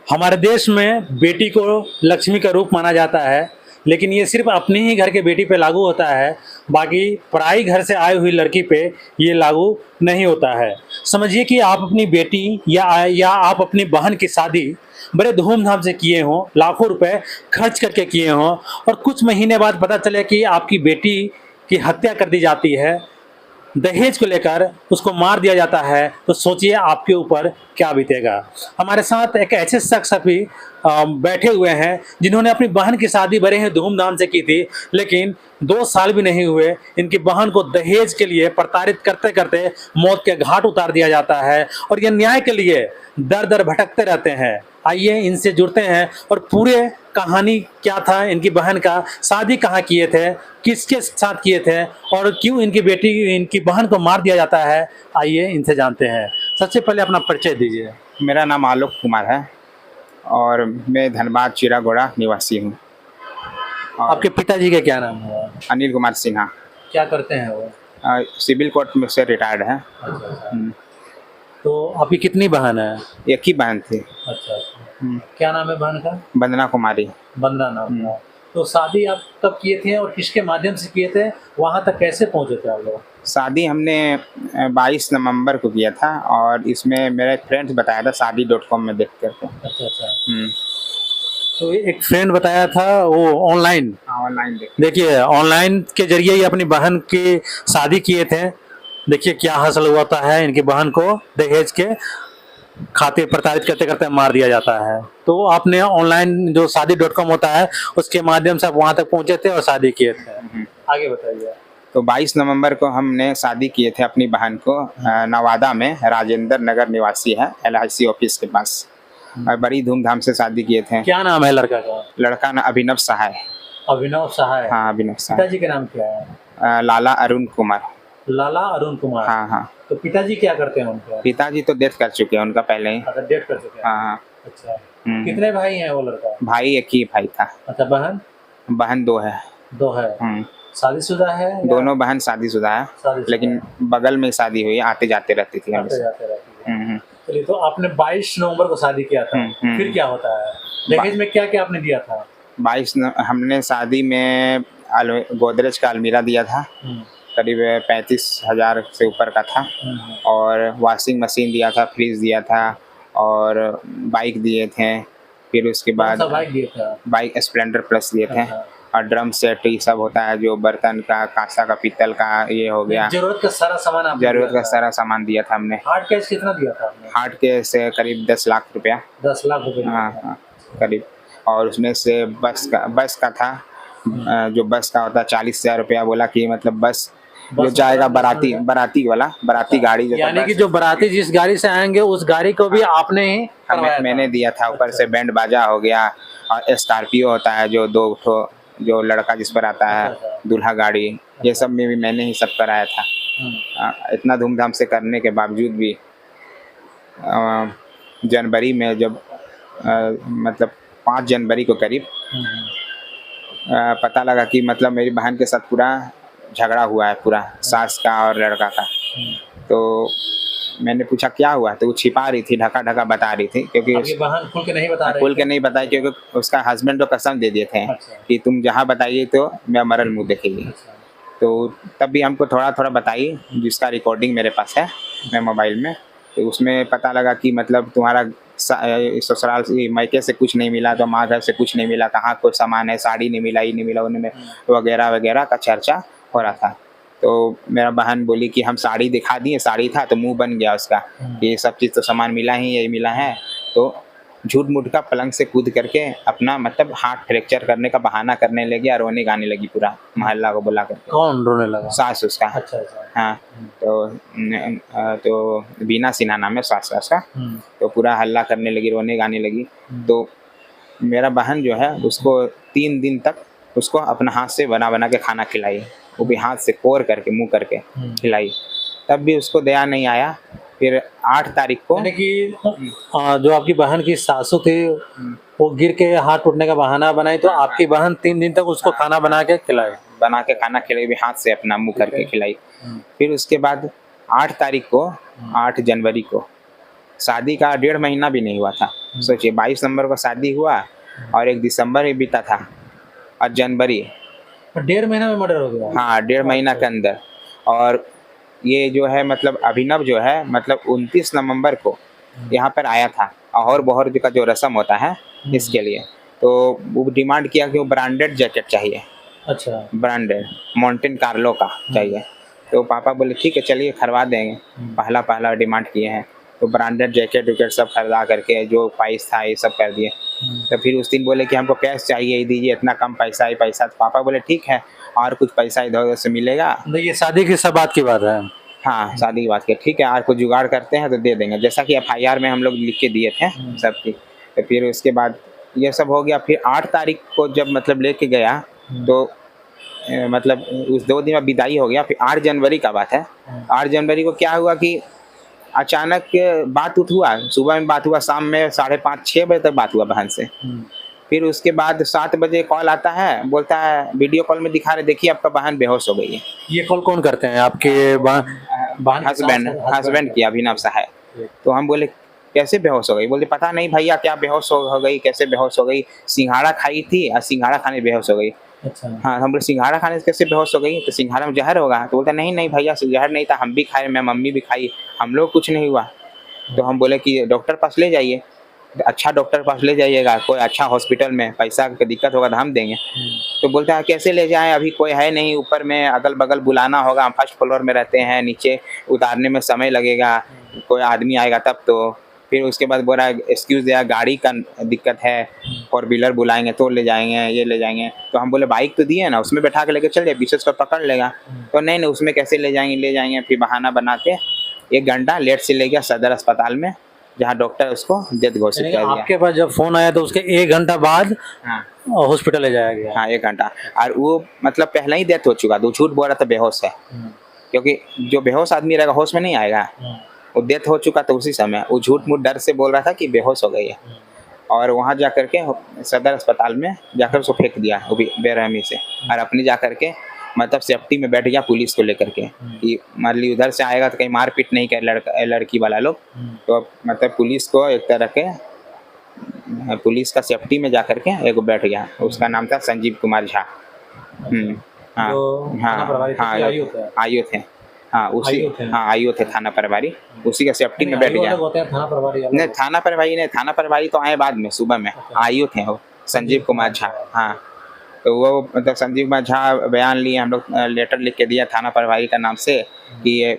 हमारे देश में बेटी को लक्ष्मी का रूप माना जाता है, लेकिन ये सिर्फ अपने ही घर के बेटी पे लागू होता है, बाकी पराई घर से आई हुई लड़की पे ये लागू नहीं होता है। समझिए कि आप अपनी बेटी या आप अपनी बहन की शादी बड़े धूमधाम से किए हों, लाखों रुपए खर्च करके किए हों, और कुछ महीने बाद पता चले कि आपकी बेटी की हत्या कर दी जाती है, दहेज को लेकर उसको मार दिया जाता है, तो सोचिए आपके ऊपर क्या बीतेगा। हमारे साथ एक ऐसे शख्स अभी बैठे हुए हैं जिन्होंने अपनी बहन की शादी बड़े ही धूमधाम से की थी, लेकिन 2 साल भी नहीं हुए इनकी बहन को दहेज के लिए प्रताड़ित करते करते मौत के घाट उतार दिया जाता है, और ये न्याय के लिए दर दर भटकते रहते हैं। आइए इनसे जुड़ते हैं और पूरे कहानी क्या था, इनकी बहन का शादी कहाँ किए थे, किसके साथ किए थे, और क्यों इनकी बहन को मार दिया जाता है, आइए इनसे जानते हैं। सबसे पहले अपना परिचय दीजिए। मेरा नाम आलोक कुमार है और मैं धनबाद चिरागोड़ा निवासी हूँ। आपके पिताजी का क्या नाम है? अनिल कुमार सिन्हा। क्या करते हैं वो? सिविल कोर्ट में से रिटायर्ड है। अच्छा। तो आपकी कितनी बहन है? एक ही बहन थी। अच्छा। क्या नाम है बहन का? वंदना कुमारी। वंदना नाम था। तो शादी आप कब किए थे और किसके माध्यम से किए थे? वहाँ तक कैसे पहुँचे थे आप लोग? शादी हमने 22 नवंबर को किया था और इसमें मेरा एक फ्रेंड बताया था शादी.com में देख करके। अच्छा। तो एक फ्रेंड बताया था, वो ऑनलाइन ऑनलाइन देखिए, ऑनलाइन के जरिए ही अपनी बहन की शादी किए थे। देखिए क्या हासिल हुआ है, इनकी बहन को दहेज के खातिर प्रताड़ित करते करते मार दिया जाता है। तो आपने ऑनलाइन जो शादी.com होता है उसके माध्यम से आप वहाँ तक पहुँचे थे और शादी किए थे। आगे बताइए। तो 22 नवंबर को हमने शादी किए थे अपनी बहन को नवादा में, राजेंद्र नगर निवासी है, LIC ऑफिस के पास। बड़ी धूमधाम से शादी किए थे। क्या नाम है लड़का का? लड़का ना अभिनव सहाय। अभिनव सहाय? हाँ, अभिनव सहाय। पिताजी का नाम क्या है? लाला अरुण कुमार। लाला अरुण कुमार। हाँ। तो पिताजी क्या करते हैं उनके? पिताजी तो डेथ कर चुके हैं उनका पहले ही। अच्छा, डेथ कर चुके हैं। हाँ। अच्छा। कितने भाई हैं वो लड़का? भाई एक ही भाई था। अच्छा। बहन 2 है। 2 है। शादीशुदा है? दोनों बहन शादीशुदा है, लेकिन बगल में शादी हुई, आते जाते रहती थी। चलिए, तो आपने 22 नवंबर को शादी किया था, फिर क्या होता है? दहेज में क्या क्या आपने दिया था? 22 हमने शादी में गोदरेज का अलमीरा दिया था, करीब 35,000 से ऊपर का था, और वॉशिंग मशीन दिया था, फ्रिज दिया था, और बाइक दिए थे। फिर उसके बाद बाइक स्प्लेंडर प्लस दिए थे, और ड्रम सेट ये सब होता है, जो बर्तन का, कांसा का, पीतल का, ये हो गया। जरूरत का सारा सामान दिया था हमने। हार्ड कैश कितना दिया था आपने? हार्ड कैश से करीब 10 लाख रुपया। 10 लाख रुपया? हाँ, करीब। और उसमें से बस का था, जो बस का होता है 40,000 रुपया। बोला कि मतलब बस जो जाएगा बाराती गाड़ी, यानी कि जो बाराती जिस गाड़ी से आएंगे उस गाड़ी को भी आपने ही मैंने दिया था। ऊपर से बैंड बाजा हो गया, और स्कॉर्पियो होता है जो 2 ठो, जो लड़का जिस पर आता है, दूल्हा गाड़ी, ये सब में भी मैंने ही सब कराया था। इतना धूमधाम से करने के बावजूद भी जनवरी में जब मतलब 5 जनवरी को करीब पता लगा कि मतलब मेरी बहन के साथ पूरा झगड़ा हुआ है, पूरा सास का और लड़का का। तो मैंने पूछा क्या हुआ, तो वो छिपा रही थी, ढका बता रही थी, क्योंकि बहन खुल के नहीं बताई, क्योंकि उसका हस्बैंड तो कसम दे दिए थे कि तुम जहाँ बताइए तो मैं मरल मुँह देखेगी। तो तब भी हमको थोड़ा बताई, जिसका रिकॉर्डिंग मेरे पास है मैं मोबाइल में। तो उसमें पता लगा कि मतलब तुम्हारा ससुराल से, मायके से कुछ नहीं मिला, तो माँ घर से कुछ नहीं मिला, कहाँ कोई सामान है, साड़ी नहीं मिला, ये नहीं मिला, उनमें वगैरह का चर्चा हो रहा था। तो मेरा बहन बोली कि हम साड़ी दिखा दिए, साड़ी था, तो मुंह बन गया उसका, ये सब चीज़ तो सामान मिला ही, यही मिला है। तो झूठ मूठ का पलंग से कूद करके अपना मतलब हाथ फ्रैक्चर करने का बहाना करने लगी, और रोने गाने लगी पूरा मोहल्ला को बुला कर। कौन रोने लगा? सास उसका। अच्छा। हाँ। तो बीना सिन्हा नाम है सास का। तो पूरा हल्ला करने लगी, रोने गाने लगी। तो मेरा बहन जो है उसको 3 दिन तक उसको अपना हाथ से बना के खाना खिलाई, वो भी हाथ से कोर करके, मुँह करके खिलाई, तब भी उसको दया नहीं आया। फिर 8 तारीख को, यानी कि जो आपकी बहन की सासू थी वो गिर के हाथ टूटने का बहाना बनाई, तो आपकी बहन 3 दिन तक उसको खाना बना के खिलाई, भी हाथ से अपना मुँह करके खिलाई। फिर उसके बाद 8 तारीख को, 8 जनवरी को शादी का 1.5 महीना भी नहीं हुआ था। सोचिए 22 नवंबर को शादी हुआ और 1 दिसंबर ही बीता था और जनवरी। 1.5 महीना में मर्डर हो गया? हाँ 1.5 महीना के अंदर। और ये जो है मतलब अभिनव जो है मतलब 29 नवंबर को यहाँ पर आया था और बहर का जो रस्म होता है इसके लिए, तो वो डिमांड किया कि वो ब्रांडेड जैकेट चाहिए। अच्छा। ब्रांडेड माउंटेन कार्लो का चाहिए। तो पापा बोले ठीक है चलिए खरीदवा देंगे। पहला पहला डिमांड किए हैं तो ब्रांडेड जैकेट विकेट सब खरीदा करके जो प्राइस था ये सब कर दिए। तो फिर उस दिन बोले कि हमको कैश चाहिए, दीजिए इतना कम पैसा ही पैसा। तो पापा बोले ठीक है और कुछ पैसा इधर उधर से मिलेगा। ये शादी की सब बात की बात है? हाँ शादी की बात की ठीक है और कुछ जुगाड़ करते हैं तो दे देंगे, जैसा कि एफआईआर में हम लोग लिख के दिए थे सबकी। तो फिर उसके बाद ये सब हो गया। फिर 8 तारीख को जब मतलब लेके गया तो मतलब उस 2 दिन में विदाई हो गया। फिर 8 जनवरी का बात है। 8 जनवरी को क्या हुआ कि अचानक बात उठ हुआ, सुबह में बात हुआ, शाम में 5:30-6 बजे तक बात हुआ बहन से। फिर उसके बाद 7 बजे कॉल आता है, बोलता है वीडियो कॉल में दिखा रहे देखिए आपका बहन बेहोश हो गई है। ये कॉल कौन करते हैं आपके? हस्बैंड की अभिनव सहाय। तो हम बोले कैसे बेहोश हो गई? बोलते पता नहीं भैया क्या बेहोश हो गई, कैसे बेहोश हो गई, सिंघाड़ा खाई थी और सिंघाड़ा खाने बेहोश हो गई। अच्छा। हाँ हम बोले सिंघाड़ा खाने से कैसे बेहोश हो गई? तो सिंघाड़ा में जहर होगा। तो बोलता नहीं नहीं भैया जहर नहीं था, हम भी खाए, मैं मम्मी भी खाई, हम लोग कुछ नहीं हुआ। तो हम बोले कि डॉक्टर पास ले जाइए। अच्छा डॉक्टर पास ले जाइएगा, कोई अच्छा हॉस्पिटल में, पैसा की दिक्कत होगा तो हम देंगे। तो बोलता है कैसे ले जाएं, अभी कोई है नहीं, ऊपर में अगल बगल बुलाना होगा, हम फर्स्ट फ्लोर में रहते हैं, नीचे उतारने में समय लगेगा, कोई आदमी आएगा तब। तो फिर उसके बाद बोल रहा है एक्सक्यूज़ दिया, गाड़ी का दिक्कत है, 4 व्हीलर बुलाएंगे तो ले जाएंगे, ये ले जाएंगे। तो हम बोले बाइक तो दिए ना, उसमें बैठा के लेके चल जाए, विशेष पर पकड़ लेगा। तो नहीं नहीं उसमें कैसे ले जाएंगे। फिर बहाना बना के 1 घंटा लेट से ले गया सदर अस्पताल में, जहाँ डॉक्टर उसको डेथ घोषित कर दिया। आपके पास जब फोन आया तो उसके 1 घंटा बाद हाँ हॉस्पिटल ले जाया गया? हाँ 1 घंटा। और वो मतलब पहले ही डेथ हो चुका, तो झूठ बोल रहा था बेहोश है, क्योंकि जो बेहोश आदमी रहेगा होश में नहीं आएगा। वो डेथ हो चुका तो उसी समय वो झूठ मूठ डर से बोल रहा था कि बेहोश हो गई है। और वहाँ जा कर के सदर अस्पताल में जाकर उसको फेंक दिया वो भी बेरहमी से। और अपनी जा कर के मतलब सेफ्टी में बैठ गया पुलिस को लेकर के कि मान ली उधर से आएगा तो कहीं मारपीट नहीं करे लड़की वाला लोग। तो मतलब पुलिस को एक तरह के पुलिस का सेफ्टी में जा कर के एक बैठ गया। उसका नाम था संजीव कुमार झा। हाँ हाँ आयु थे। हाँ उसी आयु थे थाना प्रभारी, उसी का सेफ्टी में बैठ गया। नहीं थाना प्रभारी तो आए बाद में सुबह में। आयु थे वो संजीव कुमार झा। हाँ तो वो मतलब संजीव कुमार झा बयान लिए, हम लोग लेटर लिख के दिया थाना प्रभारी का नाम से कि ये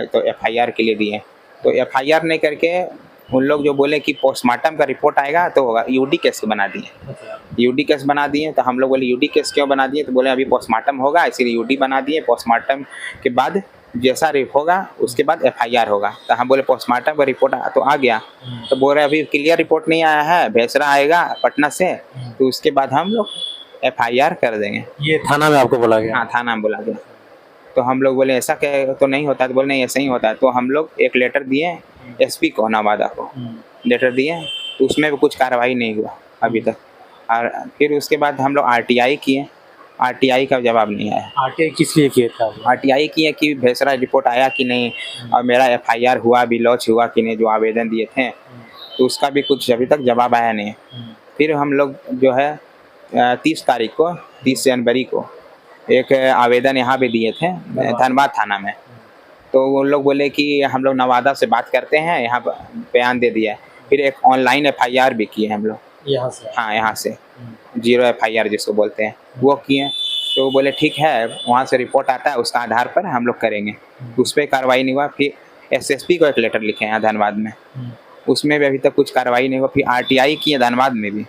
तो एफआईआर के लिए दिए। तो एफआईआर नहीं करके उन लोग जो बोले कि पोस्टमार्टम का रिपोर्ट आएगा तो होगा, यूडी केस बना दिए। यूडी केस बना दिए। तो हम लोग बोले यूडी केस क्यों बना दिए? तो बोले अभी पोस्टमार्टम होगा इसीलिए यूडी बना दिए, पोस्टमार्टम के बाद जैसा रिप होगा उसके बाद एफआईआर होगा। तो हम बोले पोस्टमार्टम का रिपोर्ट तो आ गया। तो बोल रहे अभी क्लियर रिपोर्ट नहीं आया है, भेसरा आएगा पटना से, तो उसके बाद हम लोग एफआईआर कर देंगे। ये थाना में आपको बोला गया? हाँ थाना में बोला गया। तो हम लोग बोले ऐसा क्या तो नहीं होता? तो बोले नहीं ऐसा ही होता है। तो हम लोग एक लेटर दिए एसपी को, नवादा को लेटर दिए, तो उसमें भी कुछ कार्रवाई नहीं हुआ अभी तक। और फिर उसके बाद हम लोग आरटीआई किए, आरटीआई का जवाब नहीं आया। आरटीआई किस लिए किए था? आरटीआई किए कि भेसरा रिपोर्ट आया कि नहीं और मेरा एफआईआर हुआ भी, लॉन्च हुआ कि नहीं, जो आवेदन दिए थे तो उसका भी कुछ अभी तक जवाब आया नहीं। फिर हम लोग जो है 30 तारीख को 30 जनवरी को एक आवेदन यहाँ पे दिए थे धनबाद थाना में। तो वो लोग बोले कि हम लोग नवादा से बात करते हैं, यहाँ पर बयान दे दिया। फिर एक ऑनलाइन एफआईआर भी किए हम लोग यहाँ से? हाँ यहाँ से 0 एफआईआर जिसको बोलते हैं वो किए। तो वो बोले ठीक है, वहाँ से रिपोर्ट आता है उसका आधार पर हम लोग करेंगे। उस पर कार्रवाई नहीं हुआ। फिर एसएसपी को एक लेटर लिखे हैं धनबाद में, उसमें भी अभी तक कुछ कार्रवाई नहीं हुआ। फिर आरटीआई किए धनबाद में भी,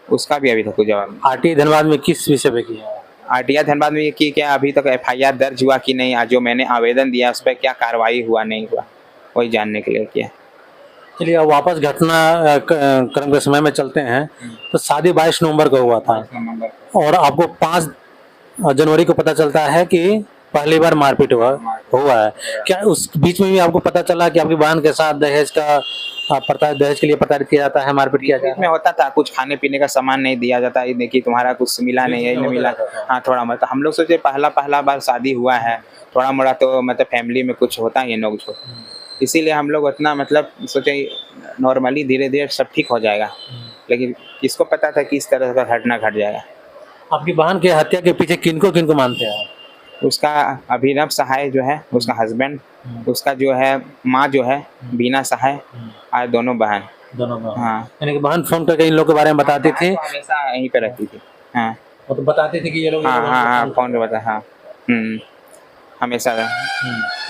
उसका भी अभी तक कोई जवाब नहीं। आरटीआई धनबाद में किस विषय पे किया? आरटीआई धनबाद में ये कि क्या अभी तक एफआईआर दर्ज हुआ कि नहीं, जो मैंने आवेदन दिया उस पर क्या कार्रवाई हुआ नहीं हुआ, वही जानने के लिए किया। चलिए अब वापस घटना क्रम के समय में चलते हैं। तो शादी 22 नवंबर को हुआ था और आपको 5 जनवरी को पता चलता है कि पहली बार मारपीट हुआ है। क्या उस बीच में भी आपको पता चला कि आपकी बहन के साथ दहेज का दहेज के लिए प्रताड़ित किया जाता है, मारपीट किया जाता है? में होता था कुछ खाने पीने का सामान नहीं दिया जाता, देखिए तुम्हारा कुछ मिला नहीं है, नहीं मिला। हाँ थोड़ा मतलब हम लोग सोचे पहला बार शादी हुआ है, थोड़ा मोड़ा तो मतलब फैमिली में कुछ होता ही नोक झोंक। इसीलिए हम लोग उतना मतलब सोचे नॉर्मली धीरे धीरे सब ठीक हो जाएगा, लेकिन किसको पता था कि इस तरह का घटना घट जाएगा। आपकी बहन की हत्या के पीछे किनको किनको मानते हैं आप? उसका अभिनव सहाय जो है उसका हस्बैंड, उसका जो है माँ जो है बीना सहाय, और दोनों बहन। दोनों बहन। हाँ, यानी कि बहन फोन करके इन लोग के बारे में बताती थी, वो हमेशा यहीं पे रहती थी। हाँ वो तो बताती थी कि ये लोग हाँ हाँ हाँ, फोन पे बता, हाँ हमेशा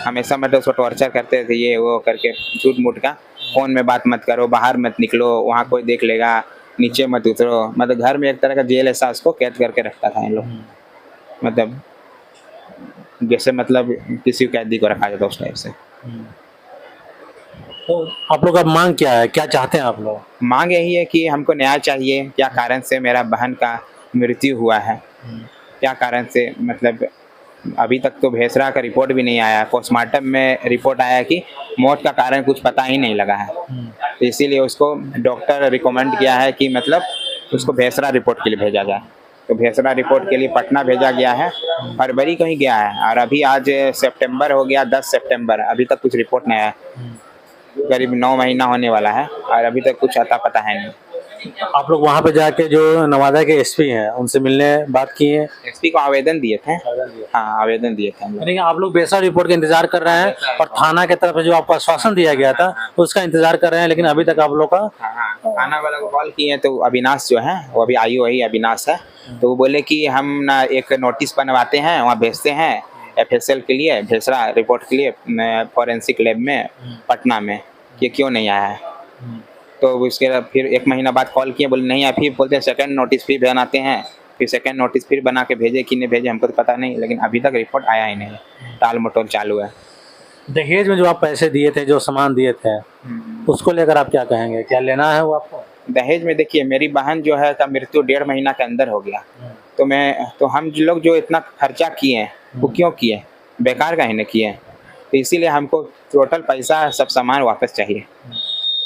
हमेशा मतलब उसको टॉर्चर करते थे, ये वो करके झूठ मूठ का, फोन में बात मत करो, बाहर मत निकलो, वहाँ कोई देख लेगा, नीचे मत उतरो, मतलब घर में एक तरह का जेल ऐसा उसको कैद करके रखता था इन लोग। मतलब जैसे मतलब किसी कैदी को रखा जाता उस टाइप से। तो आप लोग का मांग क्या है, क्या चाहते हैं आप लोग? मांग यही है कि हमको न्याय चाहिए, क्या कारण से मेरा बहन का मृत्यु हुआ है, क्या कारण से, मतलब अभी तक तो भेसरा का रिपोर्ट भी नहीं आया, पोस्टमार्टम में रिपोर्ट आया कि मौत का कारण कुछ पता ही नहीं लगा है, तो इसीलिए उसको डॉक्टर रिकमेंड किया है कि मतलब उसको भेसरा रिपोर्ट के लिए भेजा जाए। तो भेसरा रिपोर्ट के लिए पटना भेजा गया है, फरवरी को ही गया है, और अभी आज सितंबर हो गया, 10 सितंबर, अभी तक कुछ रिपोर्ट नहीं आया। करीब 9 महीना होने वाला है और अभी तक कुछ अता पता है नहीं। आप लोग वहाँ पे जाके जो नवादा के एसपी हैं उनसे मिलने बात किए? एसपी को आवेदन दिए थे। हाँ, आवेदन दिए थे हम लोग। यानी कि आप लोग बेसरा रिपोर्ट का इंतजार कर रहे हैं और थाना की तरफ से जो आपको आश्वासन दिया गया था उसका इंतजार कर रहे हैं, लेकिन अभी तक आप लोग का हाँ, थाना वाला को कॉल किए तो अविनाश जो है वो अभी आई वही अविनाश है, तो वो बोले कि हम ना एक नोटिस बनवाते हैं, वहाँ भेजते हैं FSL के लिए, भेसरा रिपोर्ट के लिए फॉरेंसिक लैब में पटना में, कि क्यों नहीं आया है। तो उसके बाद फिर 1 महीना बाद कॉल किए, बोले नहीं आया, फिर बोलते हैं सेकंड नोटिस फिर बनाते हैं, फिर सेकंड नोटिस फिर बना के भेजे कि नहीं भेजे हमको तो पता नहीं, लेकिन अभी तक रिपोर्ट आया ही नहीं, टाल मटोल चालू है। दहेज में जो आप पैसे दिए थे, जो सामान दिए थे, उसको लेकर आप क्या कहेंगे, क्या लेना है वो आपको? दहेज में देखिए, मेरी बहन जो है का मृत्यु 1.5 महीना के अंदर हो गया, तो हम लोग जो इतना खर्चा किए हैं वो क्यों किए, बेकार का ही नहीं किए, तो इसीलिए हमको टोटल पैसा सब सामान वापस चाहिए,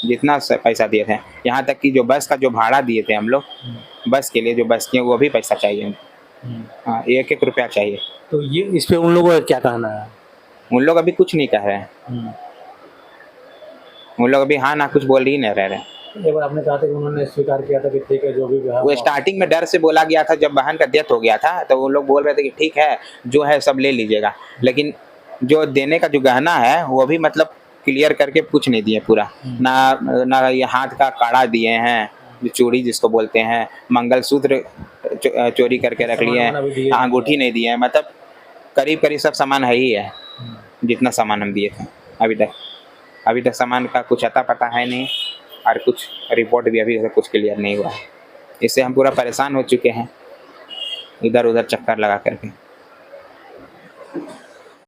जितना पैसा दिए थे, यहाँ तक कि जो बस का जो भाड़ा दिए थे हम लोग, बस के लिए जो बस किए वो भी पैसा चाहिए। हाँ, 1-1 रुपया चाहिए। तो ये इस पे उन लोगों का क्या कहना है? उन लोग अभी कुछ नहीं कह रहे हैं, उन लोग अभी हाँ ना कुछ बोल ही नहीं रह रहे। एक बार आपने कहा था कि उन्होंने स्वीकार किया था कि ठीक है जो भी वो स्टार्टिंग में डर से बोला गया था, जब बहन का डेथ हो गया था तो वो लोग बोल रहे थे कि ठीक है जो है सब ले लीजिएगा, लेकिन जो देने का जो गहना है वो भी मतलब क्लियर करके कुछ नहीं दिए पूरा, ना ये हाथ का काड़ा दिए हैं, जो चूड़ी जिसको बोलते हैं, मंगलसूत्र चोरी करके रख लिए हैं, अंगूठी नहीं दिए हैं, मतलब करीब करीब सब सामान है ही है जितना सामान हम दिए थे। अभी तक सामान का कुछ अता पता है नहीं, और कुछ रिपोर्ट भी अभी कुछ क्लियर नहीं हुआ है, इससे हम पूरा परेशान हो चुके हैं इधर उधर चक्कर लगा करके।